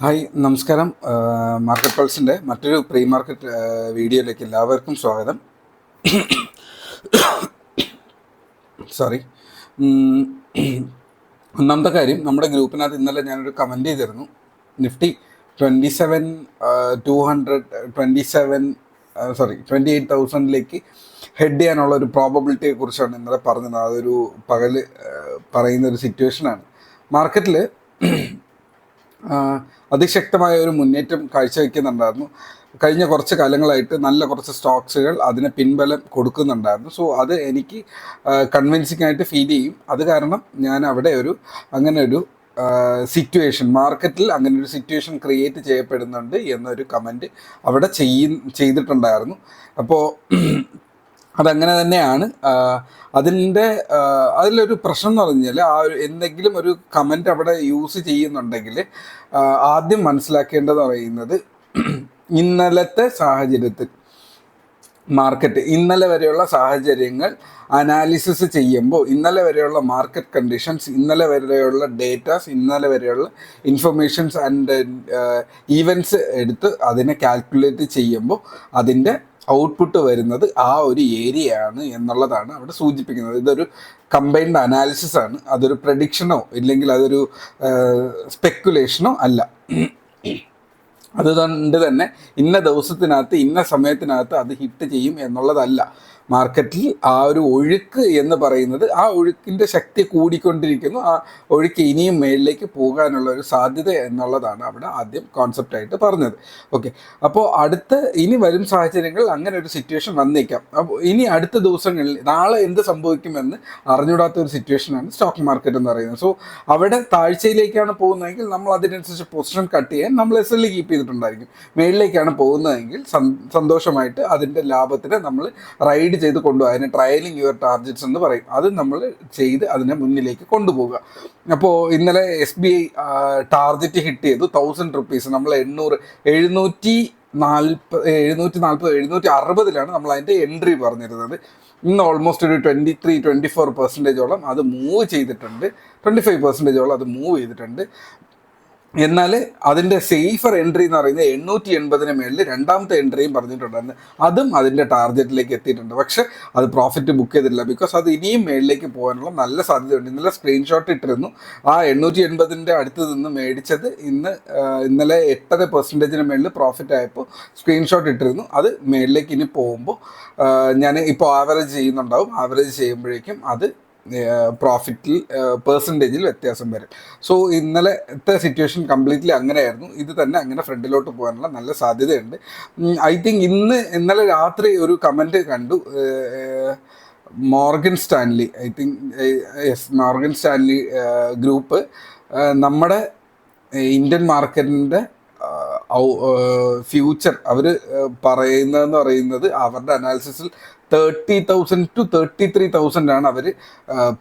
Hi നമസ്കാരം. Market പൾസിൻ്റെ മറ്റൊരു pre market വീഡിയോയിലേക്ക് എല്ലാവർക്കും സ്വാഗതം. സോറി. ഒന്നാമത്തെ കാര്യം, നമ്മുടെ ഗ്രൂപ്പിനകത്ത് ഇന്നലെ ഞാനൊരു കമൻറ്റ് ചെയ്തിരുന്നു. നിഫ്റ്റി 28,000 ഹെഡ് ചെയ്യാനുള്ള ഒരു പ്രോബബിലിറ്റിയെ കുറിച്ചാണ് ഇന്നലെ പറഞ്ഞത്. അതൊരു പകൽ പറയുന്നൊരു സിറ്റുവേഷനാണ്. മാർക്കറ്റിൽ അതിശക്തമായ ഒരു മുന്നേറ്റം കാഴ്ചവെക്കുന്നുണ്ടായിരുന്നു. കഴിഞ്ഞ കുറച്ച് കാലങ്ങളായിട്ട് നല്ല കുറച്ച് സ്റ്റോക്സുകൾ അതിന് പിൻബലം കൊടുക്കുന്നുണ്ടായിരുന്നു. സോ അത് എനിക്ക് കൺവിൻസിംഗ് ആയിട്ട് ഫീൽ ചെയ്യും. അത് കാരണം ഞാൻ അവിടെ അങ്ങനെ ഒരു സിറ്റുവേഷൻ, മാർക്കറ്റിൽ അങ്ങനെ ഒരു സിറ്റുവേഷൻ ക്രിയേറ്റ് ചെയ്യപ്പെടുന്നുണ്ട് എന്നൊരു കമൻറ്റ് അവിടെ ചെയ്തിട്ടുണ്ടായിരുന്നു. അപ്പോൾ അതങ്ങനെ തന്നെയാണ്. അതിലൊരു പ്രശ്നം എന്ന് പറഞ്ഞു കഴിഞ്ഞാൽ, എന്തെങ്കിലും ഒരു കമൻറ്റ് അവിടെ യൂസ് ചെയ്യുന്നുണ്ടെങ്കിൽ ആദ്യം മനസ്സിലാക്കേണ്ടത് പറയുന്നത്, ഇന്നലത്തെ സാഹചര്യത്തിൽ മാർക്കറ്റ് ഇന്നലെ വരെയുള്ള സാഹചര്യങ്ങൾ അനാലിസിസ് ചെയ്യുമ്പോൾ, ഇന്നലെ വരെയുള്ള മാർക്കറ്റ് കണ്ടീഷൻസ്, ഇന്നലെ വരെയുള്ള ഡേറ്റാസ്, ഇന്നലെ വരെയുള്ള ഇൻഫർമേഷൻസ് ആൻഡ് ഈവൻറ്റ്സ് എടുത്ത് അതിനെ കാൽക്കുലേറ്റ് ചെയ്യുമ്പോൾ അതിൻ്റെ ഔട്ട്പുട്ട് വരുന്നത് ആ ഒരു ഏരിയയാണ് എന്നുള്ളതാണ് അവിടെ സൂചിപ്പിക്കുന്നത്. ഇതൊരു കമ്പൈൻഡ് അനാലിസിസ് ആണ്. അതൊരു പ്രഡിക്ഷനോ ഇല്ലെങ്കിൽ അതൊരു സ്പെക്കുലേഷനോ അല്ല. അതുകൊണ്ട് തന്നെ ഇന്ന ദിവസത്തിനകത്ത് ഇന്ന സമയത്തിനകത്ത് അത് ഹിറ്റ് ചെയ്യും എന്നുള്ളതല്ല. മാർക്കറ്റിൽ ആ ഒരു ഒഴുക്ക് എന്ന് പറയുന്നത്, ആ ഒഴുക്കിൻ്റെ ശക്തി കൂടിക്കൊണ്ടിരിക്കുന്നു. ആ ഒഴുക്ക് ഇനിയും മേളിലേക്ക് പോകാനുള്ള ഒരു സാധ്യത എന്നുള്ളതാണ് അവിടെ ആദ്യം കോൺസെപ്റ്റായിട്ട് പറഞ്ഞത്. ഓക്കെ, അപ്പോൾ ഇനി വരും സാഹചര്യങ്ങളിൽ അങ്ങനെ ഒരു സിറ്റുവേഷൻ വന്നേക്കാം. അപ്പോൾ ഇനി അടുത്ത ദിവസങ്ങളിൽ നാളെ എന്ത് സംഭവിക്കുമെന്ന് അറിഞ്ഞൂടാത്ത ഒരു സിറ്റുവേഷനാണ് സ്റ്റോക്ക് മാർക്കറ്റ് എന്ന് പറയുന്നത്. സോ അവിടെ താഴ്ചയിലേക്കാണ് പോകുന്നതെങ്കിൽ നമ്മൾ അതിനനുസരിച്ച് പൊസിഷൻ കട്ട് ചെയ്യാൻ നമ്മൾ SL കീപ്പ് ചെയ്തിട്ടുണ്ടായിരിക്കും. മേളിലേക്കാണ് പോകുന്നതെങ്കിൽ സന്തോഷമായിട്ട് അതിൻ്റെ ലാഭത്തിന് നമ്മൾ റൈഡ് ചെയ്ത് കൊണ്ടുപോകുക. അതിന് ട്രയലിംഗ് യുവർ ടാർഗറ്റ്സ് എന്ന് പറയും. അത് നമ്മൾ ചെയ്ത് അതിനെ മുന്നിലേക്ക് കൊണ്ടുപോകുക. അപ്പോൾ ഇന്നലെ SBI ടാർഗറ്റ് ഹിറ്റ് ചെയ്തു 1000 rupees. നമ്മൾ 740 നമ്മൾ അതിൻ്റെ എൻട്രി പറഞ്ഞിരുന്നത്. ഇന്ന് ഓൾമോസ്റ്റ് ഒരു 23-24% അത് മൂവ് ചെയ്തിട്ടുണ്ട്. 25% അത് മൂവ് ചെയ്തിട്ടുണ്ട്. എന്നാൽ അതിൻ്റെ സേഫർ എൻട്രി എന്ന് പറയുന്നത് 880 മേളിൽ രണ്ടാമത്തെ എൻട്രിയും പറഞ്ഞിട്ടുണ്ടായിരുന്നു. അതും അതിൻ്റെ ടാർഗറ്റിലേക്ക് എത്തിയിട്ടുണ്ട്. പക്ഷെ അത് പ്രോഫിറ്റ് ബുക്ക് ചെയ്തിട്ടില്ല. ബിക്കോസ് അത് ഇനിയും മേളിലേക്ക് പോകാനുള്ള നല്ല സാധ്യതയുണ്ട്. ഇന്നലെ സ്ക്രീൻഷോട്ട് ഇട്ടിരുന്നു. ആ 880 അടുത്ത് നിന്ന് മേടിച്ചത് ഇന്നലെ 8% മേളിൽ പ്രോഫിറ്റ് ആയപ്പോൾ സ്ക്രീൻഷോട്ട് ഇട്ടിരുന്നു. അത് മേളിലേക്ക് ഇനി പോകുമ്പോൾ ഞാൻ ഇപ്പോൾ ആവറേജ് ചെയ്യുന്നുണ്ടാവും. ആവറേജ് ചെയ്യുമ്പോഴേക്കും അത് പ്രോഫിറ്റിൽ പെർസെൻറ്റേജിൽ വ്യത്യാസം വരും. സോ ഇന്നലത്തെ സിറ്റുവേഷൻ കംപ്ലീറ്റ്ലി അങ്ങനെയായിരുന്നു. ഇത് തന്നെ അങ്ങനെ ഫ്രണ്ടിലോട്ട് പോകാനുള്ള നല്ല സാധ്യതയുണ്ട്. ഐ തിങ്ക് ഇന്നലെ രാത്രി ഒരു കമൻറ്റ് കണ്ടു. മോർഗൻ സ്റ്റാൻലി ഗ്രൂപ്പ് നമ്മുടെ ഇന്ത്യൻ മാർക്കറ്റിൻ്റെ ഫ്യൂച്ചർ അവർ പറയുന്നതെന്ന് പറയുന്നത്, അവരുടെ അനാലിസിസിൽ 30,000 to 33,000 ആണ് അവർ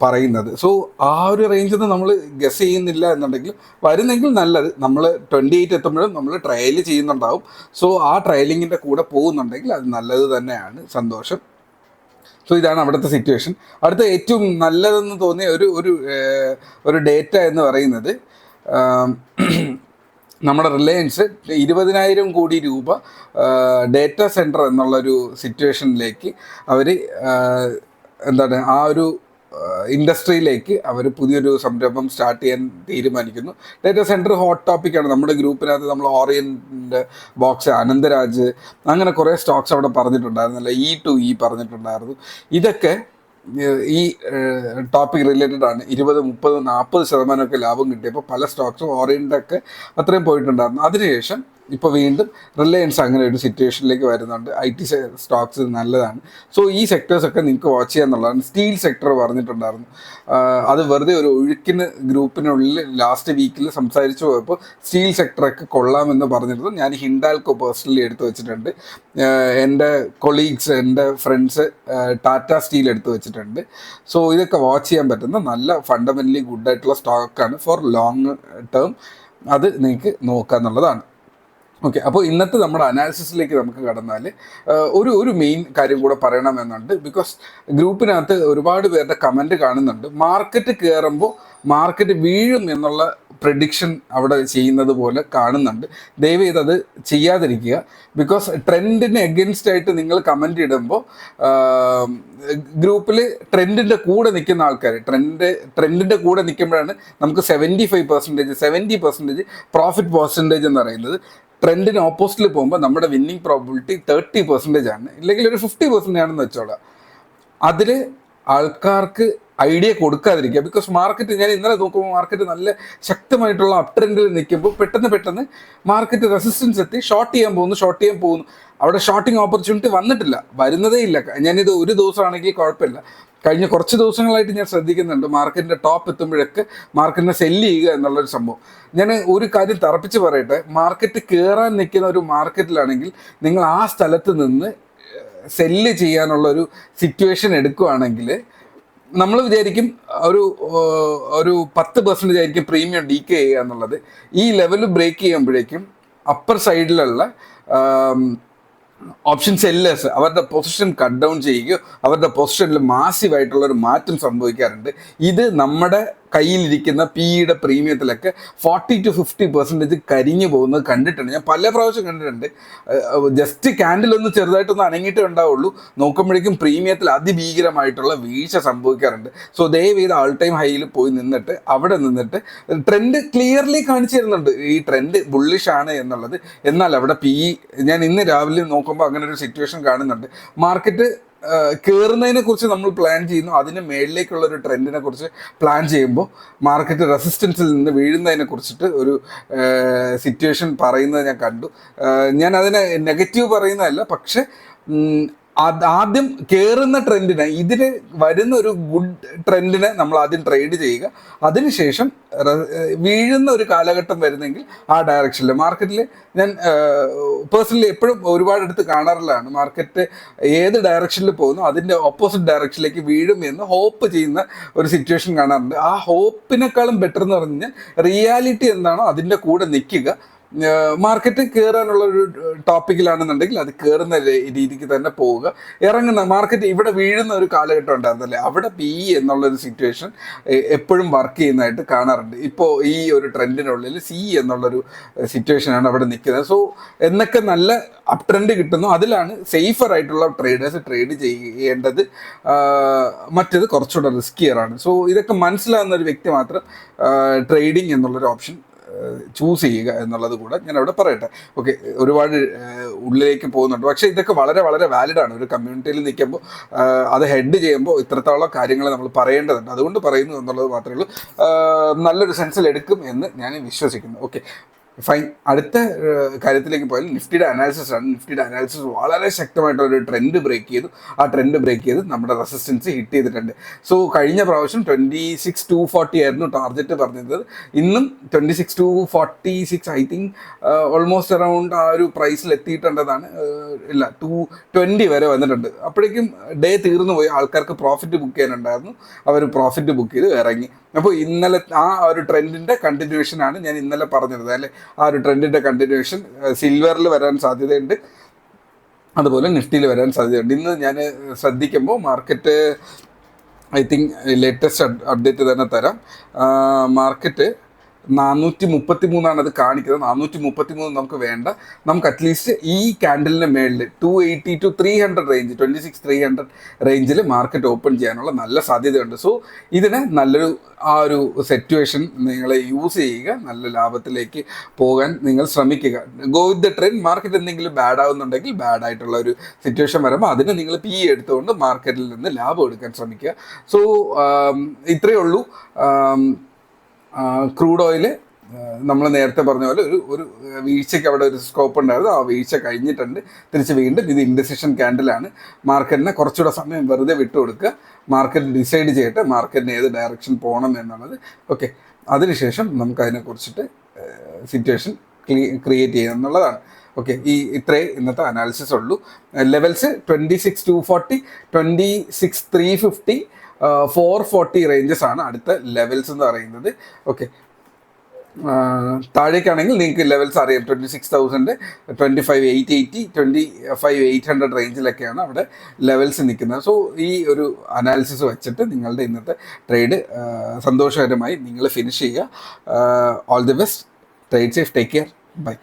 പറയുന്നത്. സോ ആ ഒരു റേഞ്ചിൽ നിന്ന് നമ്മൾ ഗസ് ചെയ്യുന്നില്ല എന്നുണ്ടെങ്കിൽ, വരുന്നെങ്കിൽ നല്ലത്. നമ്മൾ 28 എത്തുമ്പോഴും നമ്മൾ ട്രയൽ ചെയ്യുന്നുണ്ടാവും. സോ ആ ട്രയലിങ്ങിൻ്റെ കൂടെ പോകുന്നുണ്ടെങ്കിൽ അത് നല്ലത് തന്നെയാണ്. സന്തോഷം. സോ ഇതാണ് അവിടുത്തെ സിറ്റുവേഷൻ. അടുത്ത ഏറ്റവും നല്ലതെന്ന് തോന്നിയ ഒരു ഡേറ്റ എന്ന് പറയുന്നത്, നമ്മുടെ റിലയൻസ് 20,000 കോടി രൂപ ഡേറ്റാ സെൻറ്റർ എന്നുള്ളൊരു സിറ്റുവേഷനിലേക്ക് അവർ ആ ഒരു ഇൻഡസ്ട്രിയിലേക്ക് അവർ പുതിയൊരു സംരംഭം സ്റ്റാർട്ട് ചെയ്യാൻ തീരുമാനിക്കുന്നു. ഡേറ്റാ സെൻറ്റർ ഹോട്ട് ടോപ്പിക്കാണ്. നമ്മുടെ ഗ്രൂപ്പിനകത്ത് നമ്മൾ ഓറിയൻ്റ് ബോക്സ്, അനന്തരാജ്, അങ്ങനെ കുറേ സ്റ്റോക്സ് അവിടെ പറഞ്ഞിട്ടുണ്ടായിരുന്നല്ലോ. E2E പറഞ്ഞിട്ടുണ്ടായിരുന്നു. ഇതൊക്കെ ഈ ടോപ്പിക് റിലേറ്റഡ് ആണ്. 20, 30, 40% ലാഭം കിട്ടിയപ്പോൾ പല സ്റ്റോക്സും ഓറിയൻ്റൊക്കെ അത്രയും പോയിട്ടുണ്ടായിരുന്നു. അതിനുശേഷം ഇപ്പോൾ വീണ്ടും റിലയൻസ് അങ്ങനെ ഒരു സിറ്റുവേഷനിലേക്ക് വരുന്നുണ്ട്. IT സ്റ്റോക്സ് നല്ലതാണ്. സോ ഈ സെക്ടേഴ്സൊക്കെ നിങ്ങൾക്ക് വാച്ച് ചെയ്യാന്നുള്ളതാണ്. സ്റ്റീൽ സെക്ടർ പറഞ്ഞിട്ടുണ്ടായിരുന്നു. അത് വെറുതെ ഒരു ഒഴുക്കിന് ഗ്രൂപ്പിനുള്ളിൽ ലാസ്റ്റ് വീക്കിൽ സംസാരിച്ചു പോയപ്പോൾ സ്റ്റീൽ സെക്ടറൊക്കെ കൊള്ളാമെന്ന് പറഞ്ഞിരുന്നു. ഞാൻ ഹിൻഡാൽകോ പേഴ്സണലി എടുത്തു വെച്ചിട്ടുണ്ട്. എൻ്റെ കൊളീഗ്സ്, എൻ്റെ ഫ്രണ്ട്സ് ടാറ്റ സ്റ്റീൽ എടുത്തു വെച്ചിട്ടുണ്ട്. സോ ഇതൊക്കെ വാച്ച് ചെയ്യാൻ പറ്റുന്ന നല്ല ഫണ്ടമെൻ്റലി ഗുഡായിട്ടുള്ള സ്റ്റോക്കാണ് ഫോർ ലോങ് ടേം. അത് നിങ്ങൾക്ക് നോക്കാമെന്നുള്ളതാണ്. ഓക്കെ, അപ്പോൾ ഇന്നത്തെ നമ്മുടെ അനാലിസിസിലേക്ക് നമുക്ക് കടന്നാൽ ഒരു മെയിൻ കാര്യം കൂടെ പറയണമെന്നുണ്ട്. ബിക്കോസ് ഗ്രൂപ്പിനകത്ത് ഒരുപാട് പേരുടെ കമൻറ്റ് കാണുന്നുണ്ട്. മാർക്കറ്റ് കയറുമ്പോൾ മാർക്കറ്റ് വീഴും എന്നുള്ള പ്രെഡിക്ഷൻ അവിടെ ചെയ്യുന്നത് പോലെ കാണുന്നുണ്ട്. ദയവ് ചെയ്ത് അത് ചെയ്യാതിരിക്കുക. ബിക്കോസ് ട്രെൻഡിന് എഗൻസ്റ്റ് ആയിട്ട് നിങ്ങൾ കമൻ്റ് ഇടുമ്പോൾ ഗ്രൂപ്പിൽ ട്രെൻഡിൻ്റെ കൂടെ നിൽക്കുന്ന ആൾക്കാർ ട്രെൻഡിൻ്റെ കൂടെ നിൽക്കുമ്പോഴാണ് നമുക്ക് 70% പ്രോഫിറ്റ് പെർസെൻറ്റേജ് എന്ന് പറയുന്നത്. ട്രെൻഡിന് ഓപ്പോസിറ്റിൽ പോകുമ്പോൾ നമ്മുടെ വിന്നിങ് പ്രോബിലിറ്റി 30% ആണ്, ഇല്ലെങ്കിൽ ഒരു 50% ആണെന്ന് വെച്ചോളാം. അതിൽ ആൾക്കാർക്ക് ഐഡിയ കൊടുക്കാതിരിക്കുക. ബിക്കോസ് മാർക്കറ്റ്, ഞാൻ ഇന്നലെ നോക്കുമ്പോൾ മാർക്കറ്റ് നല്ല ശക്തമായിട്ടുള്ള അപ് ട്രെൻഡിൽ നിൽക്കുമ്പോൾ പെട്ടെന്ന് മാർക്കറ്റ് റെസിസ്റ്റൻസ് എത്തി ഷോർട്ട് ചെയ്യാൻ പോകുന്നു. അവിടെ ഷോർട്ടിങ് ഓപ്പർച്യൂണിറ്റി വന്നിട്ടില്ല, വരുന്നതേ ഇല്ല. ഞാനിത് ഒരു ദിവസമാണെങ്കിൽ കുഴപ്പമില്ല, കഴിഞ്ഞ കുറച്ച് ദിവസങ്ങളായിട്ട് ഞാൻ ശ്രദ്ധിക്കുന്നുണ്ട് മാർക്കറ്റിൻ്റെ ടോപ്പ് എത്തുമ്പോഴൊക്കെ മാർക്കറ്റിനെ സെല്ല് ചെയ്യുക എന്നുള്ളൊരു സംഭവം. ഞാൻ ഒരു കാര്യം തറപ്പിച്ച് പറയട്ടെ, മാർക്കറ്റ് കയറാൻ നിൽക്കുന്ന ഒരു മാർക്കറ്റിലാണെങ്കിൽ നിങ്ങൾ ആ സ്ഥലത്ത് നിന്ന് സെല്ല് ചെയ്യാനുള്ളൊരു സിറ്റുവേഷൻ എടുക്കുകയാണെങ്കിൽ നമ്മൾ വിചാരിക്കും ഒരു 10% ആയിരിക്കും പ്രീമിയം ഡീക്കേ ചെയ്യുക എന്നുള്ളത്. ഈ ലെവൽ ബ്രേക്ക് ചെയ്യുമ്പോഴേക്കും അപ്പർ സൈഡിലുള്ള ഓപ്ഷൻ സെല്ലേഴ്സ് അവരുടെ പൊസിഷൻ കട്ട് ഡൗൺ ചെയ്യുകയോ അവരുടെ പൊസിഷനിൽ മാസീവായിട്ടുള്ളൊരു മാറ്റം സംഭവിക്കാറുണ്ട്. ഇത് നമ്മുടെ കയ്യിലിരിക്കുന്ന പിയുടെ പ്രീമിയത്തിലൊക്കെ 40 to 50% കരിഞ്ഞു പോകുന്നത് കണ്ടിട്ടുണ്ട്. ഞാൻ പല പ്രാവശ്യം കണ്ടിട്ടുണ്ട്. ജസ്റ്റ് ക്യാൻഡിലൊന്ന് ചെറുതായിട്ടൊന്ന് അനങ്ങിയിട്ടേ ഉണ്ടാവുള്ളൂ, നോക്കുമ്പോഴേക്കും പ്രീമിയത്തിൽ അതിഭീകരമായിട്ടുള്ള വീഴ്ച സംഭവിക്കാറുണ്ട്. സോ ദയവ് ചെയ്ത് ആൾ ടൈം ഹൈയിൽ പോയി നിന്നിട്ട് അവിടെ നിന്നിട്ട് ട്രെൻഡ് ക്ലിയർലി കാണിച്ചു തരുന്നുണ്ട്, ഈ ട്രെൻഡ് ബുള്ളിഷ് ആണ് എന്നുള്ളത്. എന്നാൽ അവിടെ ഞാൻ ഇന്ന് രാവിലെ നോക്കുമ്പോൾ അങ്ങനെ ഒരു സിറ്റുവേഷൻ കാണുന്നുണ്ട്. മാർക്കറ്റ് കയറുന്നതിനെ കുറിച്ച് നമ്മൾ പ്ലാൻ ചെയ്യുന്നു, അതിന് മേളിലേക്കുള്ള ഒരു ട്രെൻഡിനെ കുറിച്ച് പ്ലാൻ ചെയ്യുമ്പോൾ മാർക്കറ്റ് റെസിസ്റ്റൻസിൽ നിന്ന് വീഴുന്നതിനെ കുറിച്ചിട്ട് ഒരു സിറ്റുവേഷൻ പറയുന്നത് ഞാൻ കണ്ടു. ഞാൻ അതിനെ നെഗറ്റീവ് പറയുന്നതല്ല, പക്ഷെ ആദ്യം കയറുന്ന ട്രെൻഡിനെ, ഇതിന് വരുന്ന ഒരു ഗുഡ് ട്രെൻഡിനെ നമ്മൾ ആദ്യം ട്രേഡ് ചെയ്യുക. അതിനുശേഷം വീഴുന്ന ഒരു കാലഘട്ടം വരുന്നെങ്കിൽ ആ ഡയറക്ഷനിൽ മാർക്കറ്റിൽ ഞാൻ പേഴ്സണലി എപ്പോഴും ഒരുപാടെടുത്ത് കാണാറുള്ളതാണ്. മാർക്കറ്റ് ഏത് ഡയറക്ഷനിൽ പോകുന്നു അതിൻ്റെ ഓപ്പോസിറ്റ് ഡയറക്ഷനിലേക്ക് വീഴും എന്ന് ഹോപ്പ് ചെയ്യുന്ന ഒരു സിറ്റുവേഷൻ കാണാറുണ്ട്. ആ ഹോപ്പിനേക്കാളും ബെറ്റർ എന്ന് പറഞ്ഞു കഴിഞ്ഞാൽ റിയാലിറ്റി എന്താണോ അതിൻ്റെ കൂടെ നിൽക്കുക. മാർക്കറ്റ് കയറാനുള്ള ഒരു ടോപ്പിക്കിലാണെന്നുണ്ടെങ്കിൽ അത് കയറുന്ന രീതിക്ക് തന്നെ പോവുക. ഇറങ്ങുന്ന മാർക്കറ്റ് ഇവിടെ വീഴുന്ന ഒരു കാലഘട്ടം ഉണ്ടായിരുന്നല്ലേ, അവിടെ എന്നുള്ളൊരു സിറ്റുവേഷൻ എപ്പോഴും വർക്ക് ചെയ്യുന്നതായിട്ട് കാണാറുണ്ട്. ഇപ്പോൾ ഈ ഒരു ട്രെൻഡിനുള്ളിൽ എന്നുള്ളൊരു സിറ്റുവേഷനാണ് അവിടെ നിൽക്കുന്നത്. സോ എന്നൊക്കെ നല്ല അപ് ട്രെൻഡ് കിട്ടുന്നു, അതിലാണ് സേഫർ ആയിട്ടുള്ള ട്രേഡേഴ്സ് ട്രേഡ് ചെയ്യേണ്ടത്. മറ്റേത് കുറച്ചുകൂടെ റിസ്കിയറാണ്. സോ ഇതൊക്കെ മനസ്സിലാകുന്ന ഒരു വ്യക്തി മാത്രം ട്രേഡിംഗ് എന്നുള്ളൊരു ഓപ്ഷൻ ചൂസ് ചെയ്യുക എന്നുള്ളത് കൂടെ ഞാൻ അവിടെ പറയട്ടെ. ഓക്കെ, ഒരുപാട് ഉള്ളിലേക്ക് പോകുന്നുണ്ട്, പക്ഷേ ഇതൊക്കെ വളരെ വളരെ വാലിഡാണ്. ഒരു കമ്മ്യൂണിറ്റിയിൽ നിൽക്കുമ്പോൾ അത് ഹെഡ് ചെയ്യുമ്പോൾ ഇത്രത്തോളം കാര്യങ്ങൾ നമ്മൾ പറയേണ്ടതുണ്ട്, അതുകൊണ്ട് പറയുന്നു എന്നുള്ളത് മാത്രമേ ഉള്ളൂ. നല്ലൊരു സെൻസിൽ എടുക്കും എന്ന് ഞാൻ വിശ്വസിക്കുന്നു. ഓക്കെ ഫൈൻ, അടുത്ത കാര്യത്തിലേക്ക് പോയാൽ നിഫ്റ്റിയുടെ അനാലിസിസ് ആണ്. നിഫ്റ്റിയുടെ അനാലിസിസ് വളരെ ശക്തമായിട്ടൊരു ട്രെൻഡ് ബ്രേക്ക് ചെയ്തു. ആ ട്രെൻഡ് ബ്രേക്ക് ചെയ്ത് നമ്മുടെ റെസിസ്റ്റൻസ് ഹിറ്റ് ചെയ്തിട്ടുണ്ട്. സോ കഴിഞ്ഞ പ്രാവശ്യം 26,240 ആയിരുന്നു ടാർഗറ്റ് പറഞ്ഞിരുന്നത്. ഇന്നും 26,246 ഐ തിങ്ക് ഓൾമോസ്റ്റ് അറൗണ്ട് ആ ഒരു പ്രൈസിൽ എത്തിയിട്ടുണ്ടെന്നാണ്. ഇല്ല, 220 വരെ വന്നിട്ടുണ്ട്. അപ്പോഴേക്കും ഡേ തീർന്നു പോയി, ആൾക്കാർക്ക് പ്രോഫിറ്റ് ബുക്ക് ചെയ്യാനുണ്ടായിരുന്നു, അവർ പ്രോഫിറ്റ് ബുക്ക് ചെയ്ത് ഇറങ്ങി. അപ്പോൾ ഇന്നലെ ആ ഒരു ട്രെൻഡിൻ്റെ കണ്ടിന്യൂഷനാണ് ഞാൻ ഇന്നലെ പറഞ്ഞിരുന്നത് അല്ലേ. ആ ഒരു ട്രെൻഡിൻ്റെ കണ്ടിന്യൂഷൻ സിൽവറിൽ വരാൻ സാധ്യതയുണ്ട്, അതുപോലെ നിഫ്റ്റിയിൽ വരാൻ സാധ്യതയുണ്ട്. ഇന്ന് ഞാൻ ശ്രദ്ധിക്കുമ്പോൾ market I think latest update തന്നെ തരാം. മാർക്കറ്റ് 433 അത് കാണിക്കുന്നത്. 433 നമുക്ക് വേണ്ട. നമുക്ക് അറ്റ്ലീസ്റ്റ് ഈ ക്യാൻഡലിൻ്റെ മേളിൽ 280 to 300 റേഞ്ച്, 26,300 റേഞ്ചിൽ മാർക്കറ്റ് ഓപ്പൺ ചെയ്യാനുള്ള നല്ല സാധ്യതയുണ്ട്. സോ ഇതിനെ നല്ലൊരു ആ ഒരു സിറ്റുവേഷൻ നിങ്ങൾ യൂസ് ചെയ്യുക, നല്ല ലാഭത്തിലേക്ക് പോകാൻ നിങ്ങൾ ശ്രമിക്കുക. Go with the trend. Market എന്തെങ്കിലും ബാഡ് ആവുന്നുണ്ടെങ്കിൽ ബാഡ് ആയിട്ടുള്ള ഒരു സിറ്റുവേഷൻ വരുമ്പോൾ അതിന് നിങ്ങൾ എടുത്തുകൊണ്ട് മാർക്കറ്റിൽ നിന്ന് ലാഭം എടുക്കാൻ ശ്രമിക്കുക. സോ ഇത്രയേ ഉള്ളൂ. ക്രൂഡ് ഓയിൽ നമ്മൾ നേരത്തെ പറഞ്ഞ പോലെ ഒരു വീഴ്ചയ്ക്ക് അവിടെ ഒരു സ്കോപ്പ് ഉണ്ടായിരുന്നു. ആ വീഴ്ച കഴിഞ്ഞിട്ടുണ്ട്. തിരിച്ച് വീണ്ടും ഇത് ഇൻഡിസിഷൻ ക്യാൻഡിലാണ്. മാർക്കറ്റിനെ കുറച്ചുകൂടെ സമയം വെറുതെ വിട്ടുകൊടുക്കുക. മാർക്കറ്റ് ഡിസൈഡ് ചെയ്യട്ടെ മാർക്കറ്റിന് ഏത് ഡയറക്ഷൻ പോകണം എന്നുള്ളത്. ഓക്കെ, അതിനുശേഷം നമുക്കതിനെക്കുറിച്ചിട്ട് സിറ്റുവേഷൻ ക്രിയേറ്റ് ചെയ്യുക എന്നുള്ളതാണ്. ഓക്കെ, ഇത്രേ ഇന്നത്തെ അനാലിസിസ് ഉള്ളൂ. ലെവൽസ് 26,240, 26,350, 440 റേഞ്ചസ് ആണ് അടുത്ത ലെവൽസ് എന്ന് പറയുന്നത്. ഓക്കെ, താഴേക്കാണെങ്കിൽ നിങ്ങൾക്ക് ലെവൽസ് അറിയാം. 26,000, 25,880, 25,800 റേഞ്ചിലൊക്കെയാണ് അവിടെ ലെവൽസ് നിൽക്കുന്നത്. സോ ഈ ഒരു അനാലിസിസ് വെച്ചിട്ട് നിങ്ങളുടെ ഇന്നത്തെ ട്രേഡ് സന്തോഷകരമായി നിങ്ങൾ ഫിനിഷ് ചെയ്യുക. All the best, trade safe, take care, by.